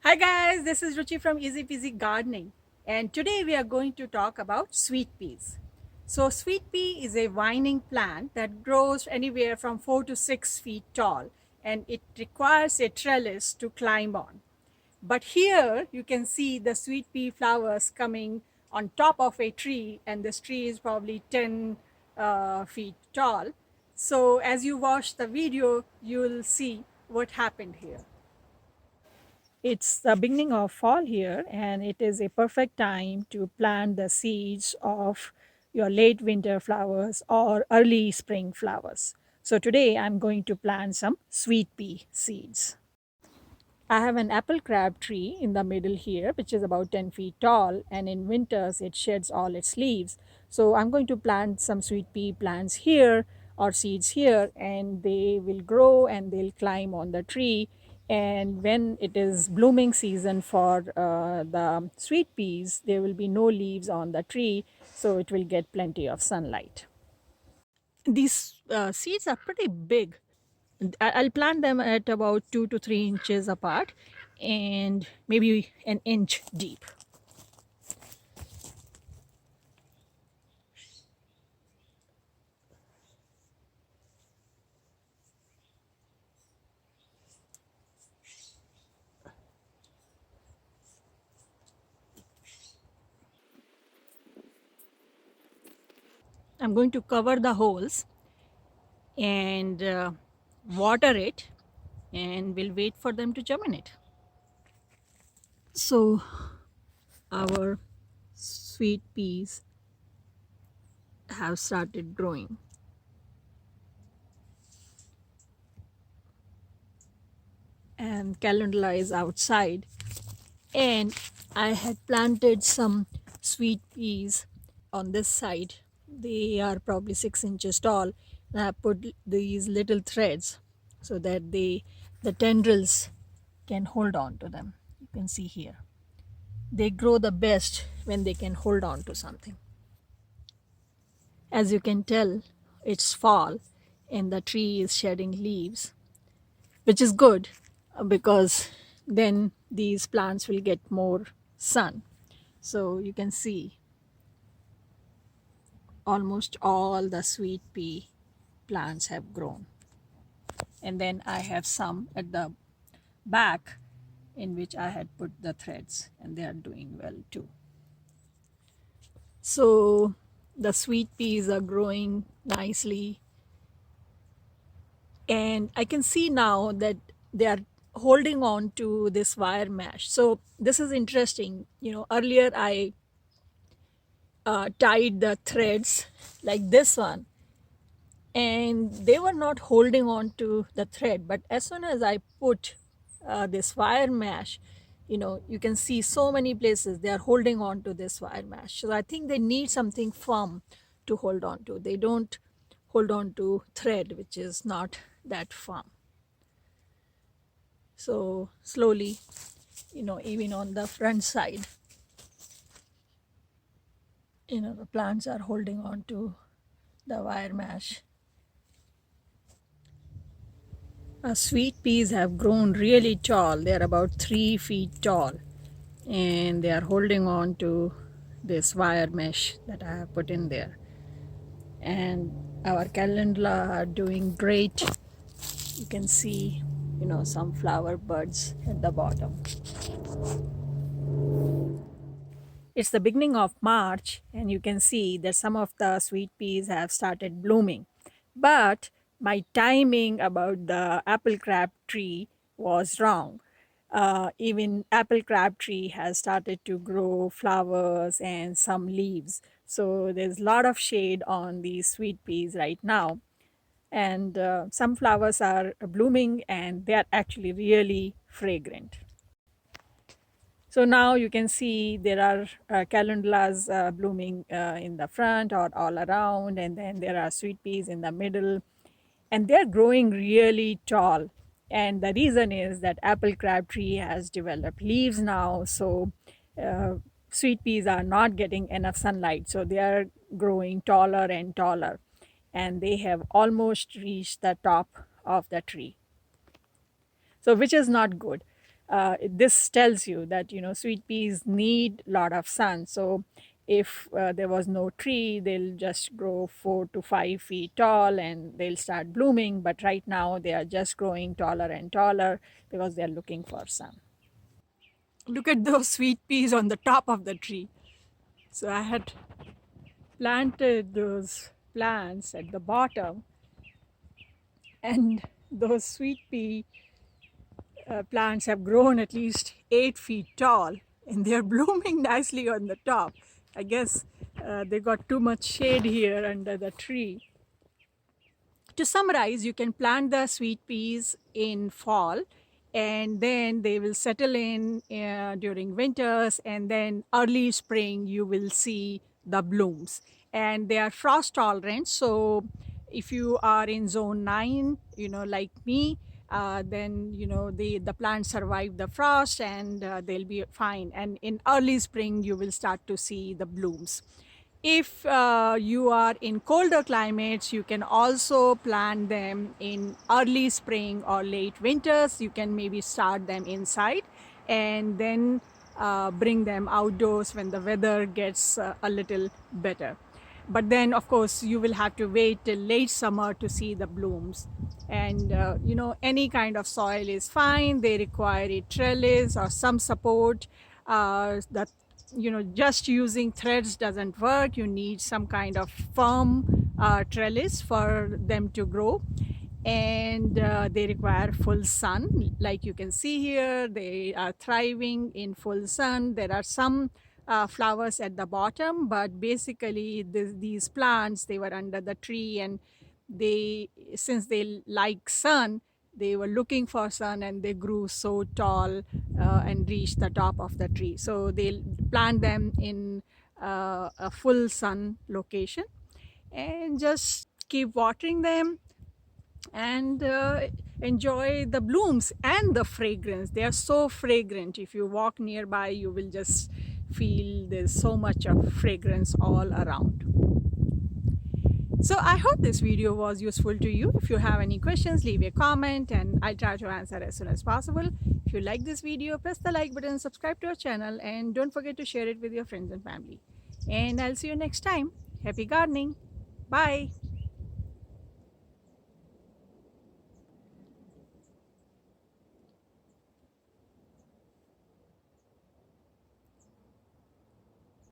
Hi guys, this is Ruchi from Easy Peasy Gardening, and today we are going to talk about sweet peas. So sweet pea is a vining plant that grows anywhere from 4 to 6 feet tall, and it requires a trellis to climb on. But here you can see the sweet pea flowers coming on top of a tree, and this tree is probably 10 feet tall. So as you watch the video, you'll see what happened here. It's the beginning of fall here, and it is a perfect time to plant the seeds of your late winter flowers or early spring flowers. So, today I'm going to plant some sweet pea seeds. I have an apple crab tree in the middle here, which is about 10 feet tall, and in winters it sheds all its leaves. So I'm going to plant some sweet pea plants here or seeds here, and they will grow and they'll climb on the tree. And when it is blooming season for the sweet peas, there will be no leaves on the tree, so it will get plenty of sunlight. These seeds are pretty big. I'll plant them at about 2 to 3 inches apart and maybe an inch deep. I'm going to cover the holes and water it, and we'll wait for them to germinate. So our sweet peas have started growing. And calendula is outside, and I had planted some sweet peas on this side. They are probably 6 inches tall, and I put these little threads so that the tendrils can hold on to them. You can see here they grow the best when they can hold on to something. As you can tell, it's fall and the tree is shedding leaves, which is good because then these plants will get more sun. So you can see almost all the sweet pea plants have grown. And then I have some at the back in which I had put the threads, and they are doing well too. So the sweet peas are growing nicely, and I can see now that they are holding on to this wire mesh. So this is interesting. Earlier I tied the threads like this one, and they were not holding on to the thread. But as soon as I put this wire mesh, you can see so many places they are holding on to this wire mesh. So I think they need something firm to hold on to. They don't hold on to thread, which is not that firm. So slowly, even on the front side, the plants are holding on to the wire mesh. Sweet peas have grown really tall. They're about 3 feet tall, and they are holding on to this wire mesh that I have put in there. And our calendula are doing great. You can see, some flower buds at the bottom. It's the beginning of March, and you can see that some of the sweet peas have started blooming. But my timing about the apple crab tree was wrong. Even apple crab tree has started to grow flowers and some leaves. So there's a lot of shade on these sweet peas right now. And some flowers are blooming, and they are actually really fragrant. So now you can see there are calendulas blooming in the front or all around, and then there are sweet peas in the middle, and they're growing really tall. And the reason is that apple crab tree has developed leaves now, so uh, sweet peas are not getting enough sunlight, so they are growing taller and taller, and they have almost reached the top of the tree. So which is not good. this tells you that sweet peas need a lot of sun. So if there was no tree, they'll just grow 4 to 5 feet tall and they'll start blooming. But right now they are just growing taller and taller because they're looking for sun. Look at those sweet peas on the top of the tree. So I had planted those plants at the bottom, and those sweet pea plants have grown at least 8 feet tall, and they're blooming nicely on the top. I guess they got too much shade here under the tree. To summarize, you can plant the sweet peas in fall, and then they will settle in during winters, and then early spring you will see the blooms. And they are frost tolerant, so if you are in zone 9, like me, then the plants survive the frost, and they'll be fine. And in early spring you will start to see the blooms. If you are in colder climates, you can also plant them in early spring or late winters. You can maybe start them inside and then bring them outdoors when the weather gets a little better. But then, of course, you will have to wait till late summer to see the blooms. And any kind of soil is fine. They require a trellis or some support. That just using threads doesn't work. You need some kind of firm trellis for them to grow, and they require full sun. Like you can see here, they are thriving in full sun. There are some flowers at the bottom, but basically these plants, they were under the tree, and since they like sun, they were looking for sun, and they grew so tall and reached the top of the tree. So they'll plant them in a full sun location and just keep watering them and enjoy the blooms and the fragrance. They are so fragrant. If you walk nearby, you will just feel there's so much of fragrance all around. So I hope this video was useful to you. If you have any questions, leave a comment and I'll try to answer as soon as possible. If you like this video, press the like button, subscribe to our channel, and don't forget to share it with your friends and family. And I'll see you next time. Happy gardening. Bye.